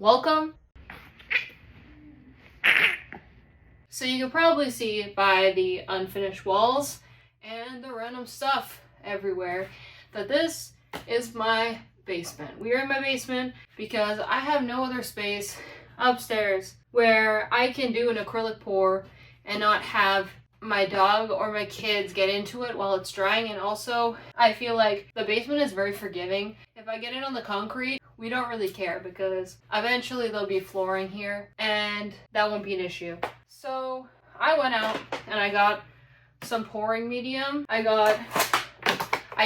Welcome. So you can probably see by the unfinished walls and the random stuff everywhere that this is my basement. We are in my basement because I have no other space upstairs where I can do an acrylic pour and not have my dog or my kids get into it while it's drying. And also, I feel like the basement is very forgiving. If I get it on the concrete, we don't really care because eventually there'll be flooring here and that won't be an issue. So I went out and I got some pouring medium. I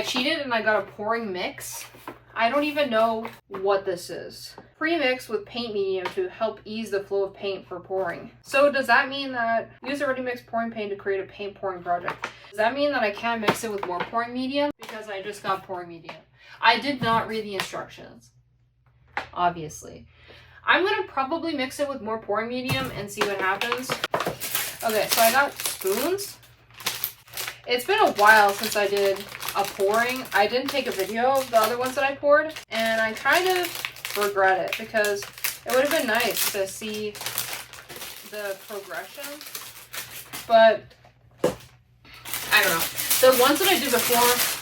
cheated and I got a pouring mix. I don't even know what this is. Pre-mixed with paint medium to help ease the flow of paint for pouring. So does that mean that use a ready mixed pouring paint to create a paint pouring project? Does that mean that I can't mix it with more pouring medium because I just got pouring medium? I did not read the instructions, obviously. I'm gonna probably mix it with more pouring medium and see what happens. Okay, so I got spoons. It's been a while since I did a pouring. I didn't take a video of the other ones that I poured, and I kind of regret it because it would have been nice to see the progression, but I don't know. The ones that I did before,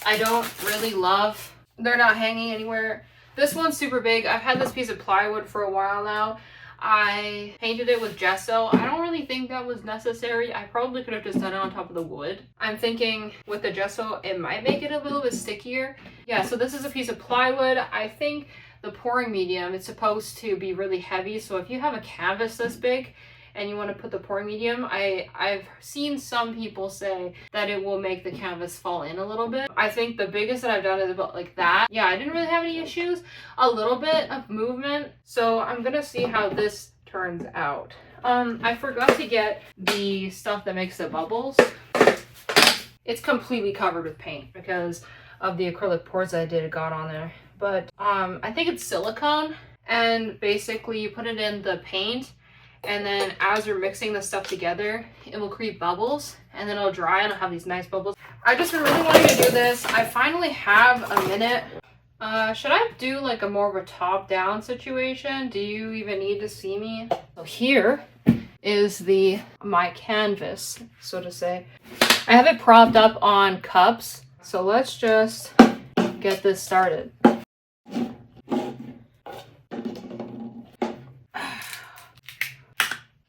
I don't really love. They're not hanging anywhere. This one's super big. I've had this piece of plywood for a while now. I painted it with gesso. I don't really think that was necessary. I probably could have just done it on top of the wood. I'm thinking with the gesso, it might make it a little bit stickier. Yeah, so this is a piece of plywood. I think the pouring medium, it's supposed to be really heavy. So if you have a canvas this big and you want to put the pouring medium, I've seen some people say that it will make the canvas fall in a little bit. I think the biggest that I've done is about like that. Yeah, I didn't really have any issues. A little bit of movement. So I'm gonna see how this turns out. I forgot to get the stuff that makes the bubbles. It's completely covered with paint because of the acrylic pours that I did got on there. But I think it's silicone, and basically you put it in the paint, and then as you're mixing the stuff together, it will create bubbles, and then it'll dry and it'll have these nice bubbles. I've just been really wanting to do this. I finally have a minute. Should I do like a more of a top-down situation? Do you even need to see me? So here is my canvas, so to say. I have it propped up on cups, so let's just get this started.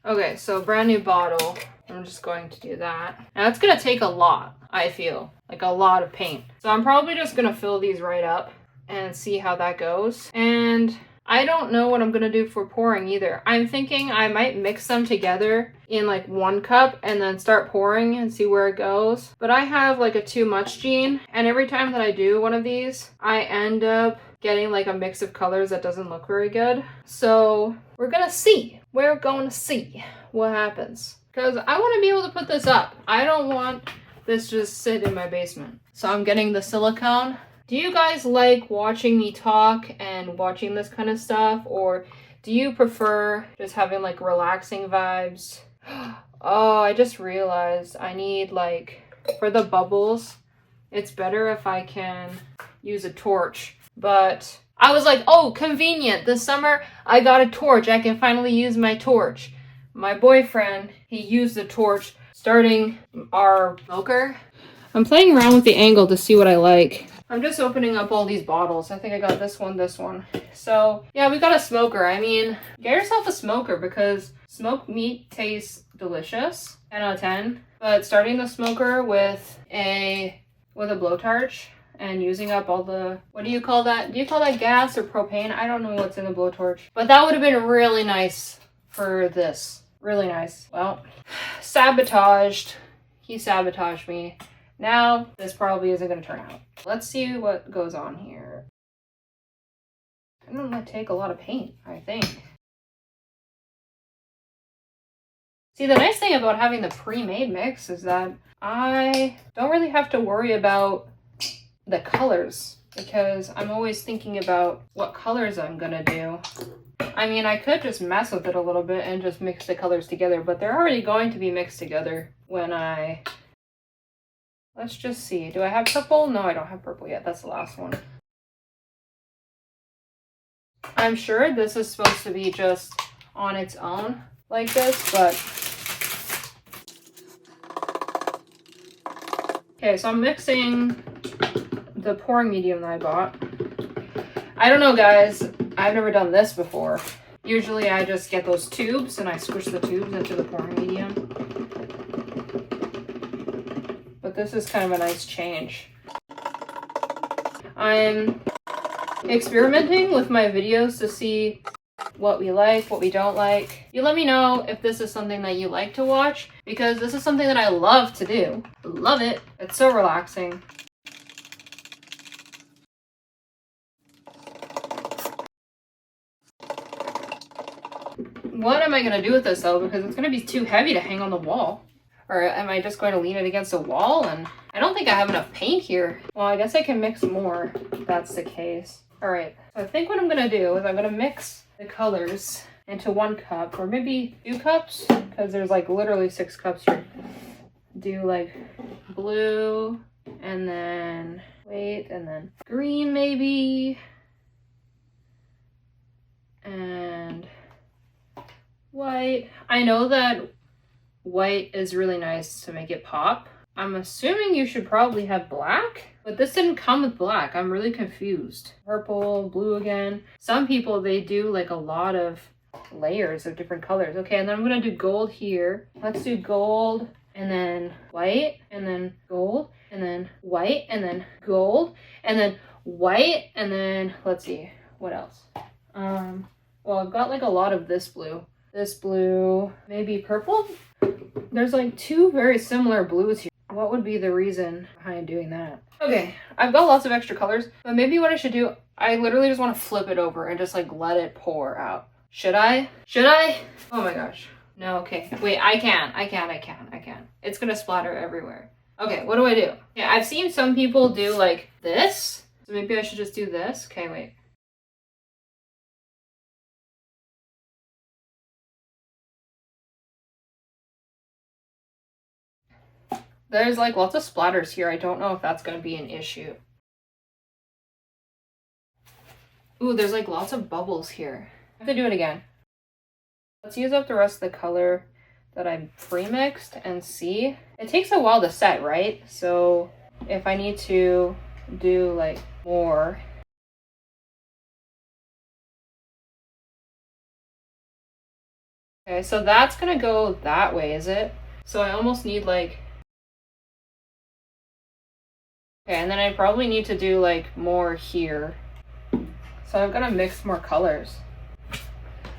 Okay, so brand new bottle. I'm just going to do that. Now it's gonna take a lot, I feel. Like a lot of paint. So I'm probably just gonna fill these right up and see how that goes. And I don't know what I'm gonna do for pouring either. I'm thinking I might mix them together in like one cup and then start pouring and see where it goes. But I have like a too much gene, and every time that I do one of these, I end up getting like a mix of colors that doesn't look very good. So we're gonna see. We're going to see what happens. Because I want to be able to put this up. I don't want this just sit in my basement. So I'm getting the silicone. Do you guys like watching me talk and watching this kind of stuff? Or do you prefer just having like relaxing vibes? Oh, I just realized I need like, for the bubbles, it's better if I can use a torch. But I was like, oh, convenient. This summer, I got a torch. I can finally use my torch. My boyfriend, he used the torch starting our smoker. I'm playing around with the angle to see what I like. I'm just opening up all these bottles. I think I got this one. So, yeah, we got a smoker. I mean, get yourself a smoker because smoked meat tastes delicious. 10 out of 10. But starting the smoker with a blowtorch and using up all the, what do you call that? Do you call that gas or propane? I don't know what's in the blowtorch. But that would have been really nice for this. Really nice. Well, sabotaged. He sabotaged me. Now, this probably isn't going to turn out. Let's see what goes on here. I'm going to take a lot of paint, I think. See, the nice thing about having the pre-made mix is that I don't really have to worry about the colors because I'm always thinking about what colors I'm gonna do. I mean, I could just mess with it a little bit and just mix the colors together, but they're already going to be mixed together when I... Let's just see. Do I have purple? No, I don't have purple yet. That's the last one. I'm sure this is supposed to be just on its own like this, but... Okay, so I'm mixing the pouring medium that I bought. I don't know, guys. I've never done this before. Usually I just get those tubes and I squish the tubes into the pouring medium. But this is kind of a nice change. I'm experimenting with my videos to see what we like, what we don't like. You let me know if this is something that you like to watch, because this is something that I love to do. Love it. It's so relaxing. What am I going to do with this though? Because it's going to be too heavy to hang on the wall. Or am I just going to lean it against a wall? And I don't think I have enough paint here. Well, I guess I can mix more if that's the case. All right, so I think what I'm going to do is I'm going to mix the colors into 1 cup or maybe 2 cups, because there's like literally 6 cups here. Do like blue and then and then green maybe, and white. I know that white is really nice to make it pop. I'm assuming you should probably have black, but this didn't come with black. I'm really confused. Purple, blue again. Some people, they do like a lot of layers of different colors. Okay, and then I'm gonna do gold here. Let's do gold and then white and then gold and then white and then gold and then white and then let's see, what else? Well, I've got like a lot of this blue, maybe purple. There's like 2 very similar blues here. What would be the reason behind doing that? Okay, I've got lots of extra colors, but maybe what I should do, I literally just want to flip it over and just like let it pour out. Should I? Should I? Oh my gosh. No, okay. Wait, I can. It's gonna splatter everywhere. Okay, what do I do? Yeah, I've seen some people do like this. So maybe I should just do this. Okay, wait. There's like lots of splatters here. I don't know if that's going to be an issue. Ooh, there's like lots of bubbles here. I have to do it again. Let's use up the rest of the color that I pre-mixed and see. It takes a while to set, right? So if I need to do like more. Okay, so that's going to go that way, is it? So I almost need like... Okay, and then I probably need to do like more here. So I'm gonna mix more colors.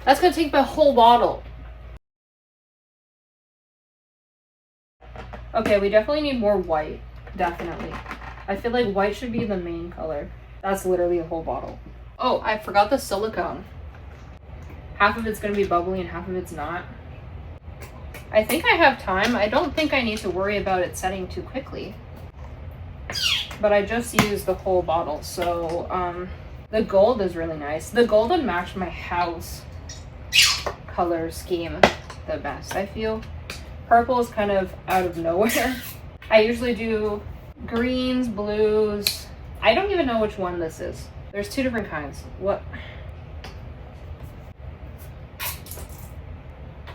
That's gonna take my whole bottle. Okay, we definitely need more white. Definitely. I feel like white should be the main color. That's literally a whole bottle. Oh, I forgot the silicone. Half of it's gonna be bubbly and half of it's not. I think I have time. I don't think I need to worry about it setting too quickly. But I just used the whole bottle, so the gold is really nice. The gold would match my house color scheme the best, I feel. Purple is kind of out of nowhere. I usually do greens, blues. I don't even know which one this is. There's 2 different kinds. What?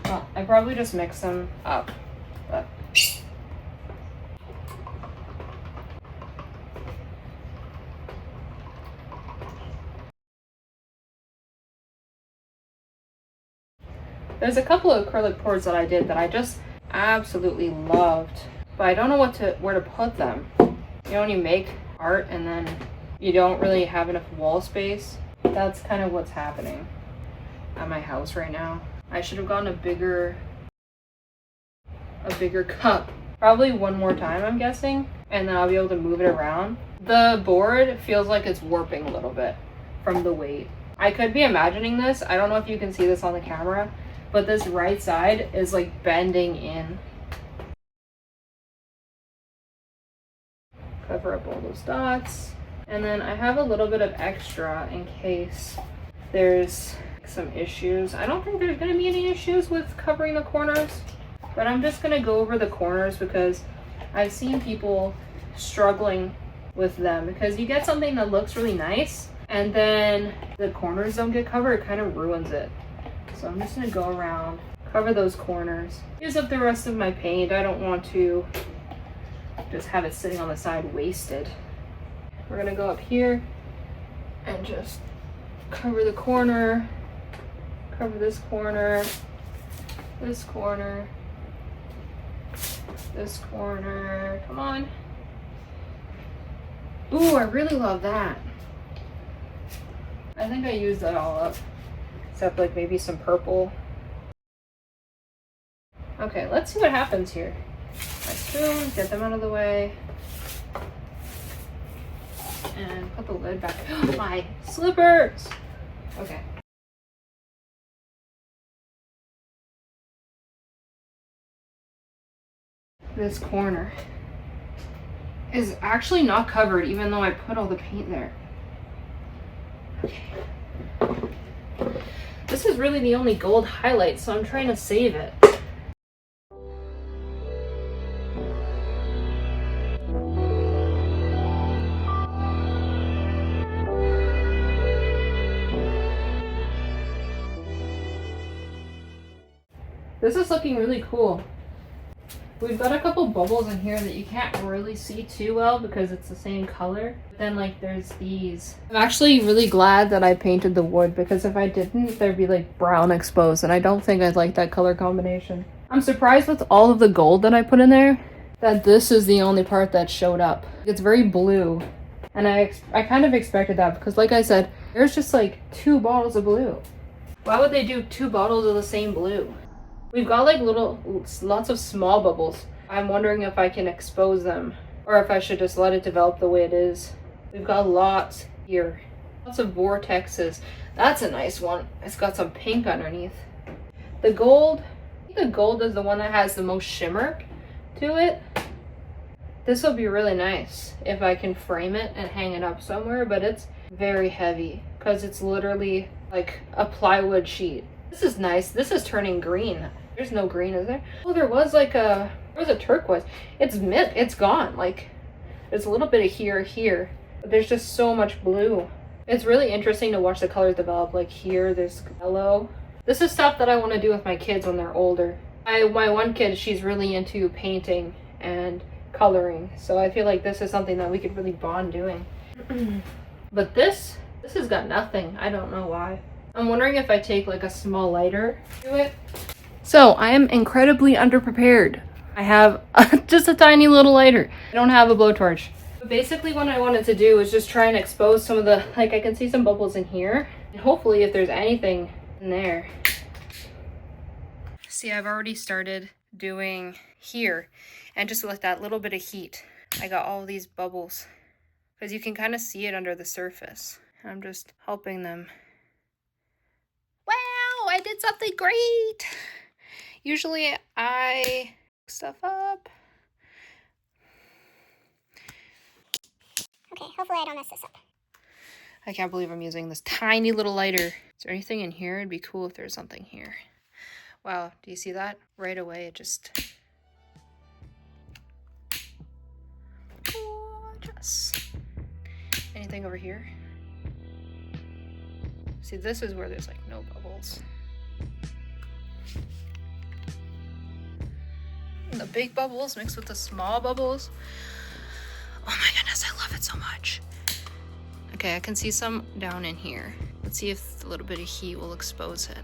Well, I probably just mix them up, but... There's a couple of acrylic pours that I did that I just absolutely loved, but I don't know where to put them. You know, when you make art and then you don't really have enough wall space, that's kind of what's happening at my house right now. I should have gotten a bigger cup. Probably 1 more time, I'm guessing, and then I'll be able to move it around. The board feels like it's warping a little bit from the weight. I could be imagining this. I don't know if you can see this on the camera, but this right side is like bending in. Cover up all those dots. And then I have a little bit of extra in case there's some issues. I don't think there's gonna be any issues with covering the corners, but I'm just gonna go over the corners because I've seen people struggling with them, because you get something that looks really nice and then the corners don't get covered, it kind of ruins it. So I'm just gonna go around, cover those corners, use up the rest of my paint. I don't want to just have it sitting on the side wasted. We're gonna go up here and just cover the corner, cover this corner, this corner, this corner. Come on. Ooh, I really love that. I think I used that all up, except like maybe some purple. Okay, let's see what happens here. My spoons, get them out of the way. And put the lid back. My slippers! Okay. This corner is actually not covered even though I put all the paint there. Okay. This is really the only gold highlight, so I'm trying to save it. This is looking really cool. We've got a couple bubbles in here that you can't really see too well because it's the same color. But then like there's these. I'm actually really glad that I painted the wood because if I didn't, there'd be like brown exposed and I don't think I'd like that color combination. I'm surprised with all of the gold that I put in there that this is the only part that showed up. It's very blue and I kind of expected that because like I said, there's just like 2 bottles of blue. Why would they do 2 bottles of the same blue? We've got like lots of small bubbles. I'm wondering if I can expose them or if I should just let it develop the way it is. We've got lots here. Lots of vortexes. That's a nice one. It's got some pink underneath. The gold, I think the gold is the one that has the most shimmer to it. This will be really nice if I can frame it and hang it up somewhere, but it's very heavy because it's literally like a plywood sheet. This is nice. This is turning green. There's no green, is there? Oh, there was a turquoise. It's gone. Like, there's a little bit of here, but there's just so much blue. It's really interesting to watch the colors develop. Like here, there's yellow. This is stuff that I want to do with my kids when they're older. My one kid, she's really into painting and coloring, so I feel like this is something that we could really bond doing. But this has got nothing. I don't know why. I'm wondering if I take like a small lighter to it. So I am incredibly underprepared. I have just a tiny little lighter. I don't have a blowtorch. But basically what I wanted to do is just try and expose some of the, like I can see some bubbles in here. And hopefully if there's anything in there. See, I've already started doing here. And just with that little bit of heat, I got all these bubbles. Because you can kind of see it under the surface. I'm just helping them. Wow, I did something great. Usually I stuff up. Okay, hopefully I don't mess this up. I can't believe I'm using this tiny little lighter. Is there anything in here? It'd be cool if there's something here. Wow, do you see that? Right away, it just... gorgeous. Anything over here? See, this is where there's like no bubbles. And the big bubbles mixed with the small bubbles. Oh my goodness, I love it so much. Okay, I can see some down in here. Let's see if a little bit of heat will expose it.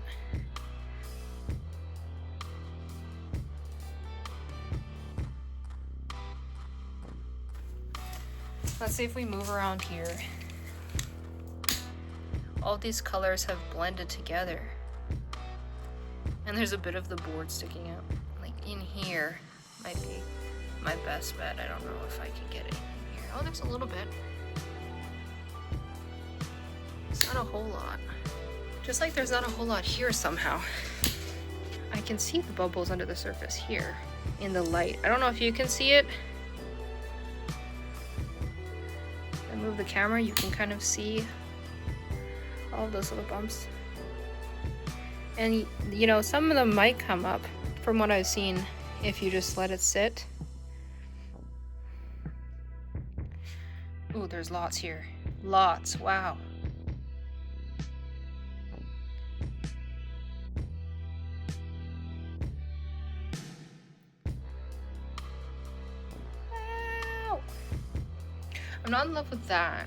Let's see if we move around here. All these colors have blended together. And there's a bit of the board sticking out. Like in here might be my best bet. I don't know if I can get it in here. Oh, there's a little bit. It's not a whole lot. Just like there's not a whole lot here somehow. I can see the bubbles under the surface here in the light. I don't know if you can see it. If I move the camera, you can kind of see all of those little bumps. And you know, some of them might come up from what I've seen if you just let it sit. Ooh, there's lots here. Lots, wow. I'm not in love with that.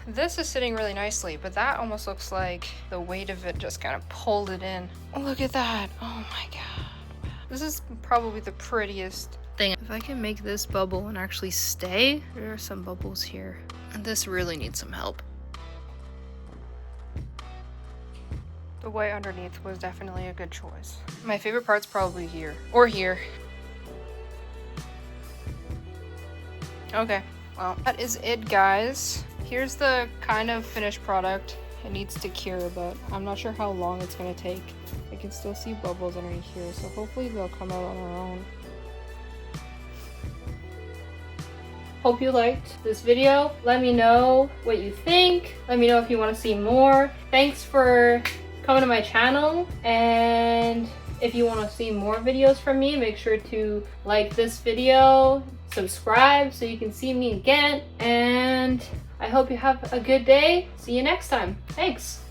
This is sitting really nicely, but that almost looks like the weight of it just kind of pulled it in. Look at that. Oh my god. This is probably the prettiest thing. If I can make this bubble and actually stay, there are some bubbles here. And this really needs some help. The white underneath was definitely a good choice. My favorite part's probably here. Or here. Okay, well, that is it, guys. Here's the kind of finished product. It needs to cure, but I'm not sure how long it's gonna take. I can still see bubbles underneath here, so hopefully they'll come out on their own. Hope you liked this video. Let me know what you think. Let me know if you want to see more. Thanks for coming to my channel, and if you want to see more videos from me, make sure to like this video, subscribe so you can see me again, and I hope you have a good day. See you next time. Thanks.